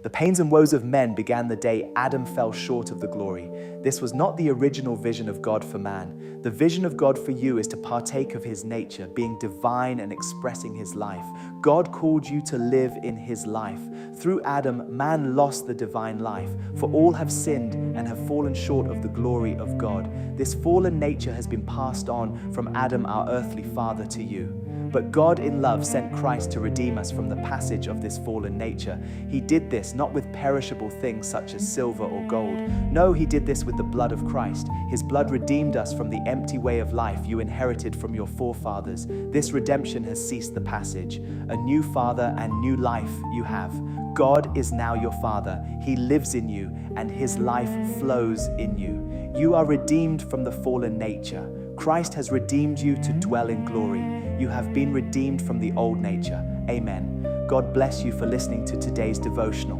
The pains and woes of men began the day Adam fell short of the glory. This was not the original vision of God for man. The vision of God for you is to partake of his nature, being divine and expressing his life. God called you to live in his life. Through Adam, man lost the divine life, for all have sinned and have fallen short of the glory of God. This fallen nature has been passed on from Adam, our earthly father, to you. But God in love sent Christ to redeem us from the passage of this fallen nature. He did this not with perishable things such as silver or gold. No, he did this with the blood of Christ. His blood redeemed us from the empty way of life you inherited from your forefathers. This redemption has ceased the passage. A new father and new life you have. God is now your Father. He lives in you and his life flows in you. You are redeemed from the fallen nature. Christ has redeemed you to dwell in glory. You have been redeemed from the old nature. Amen. God bless you for listening to today's devotional.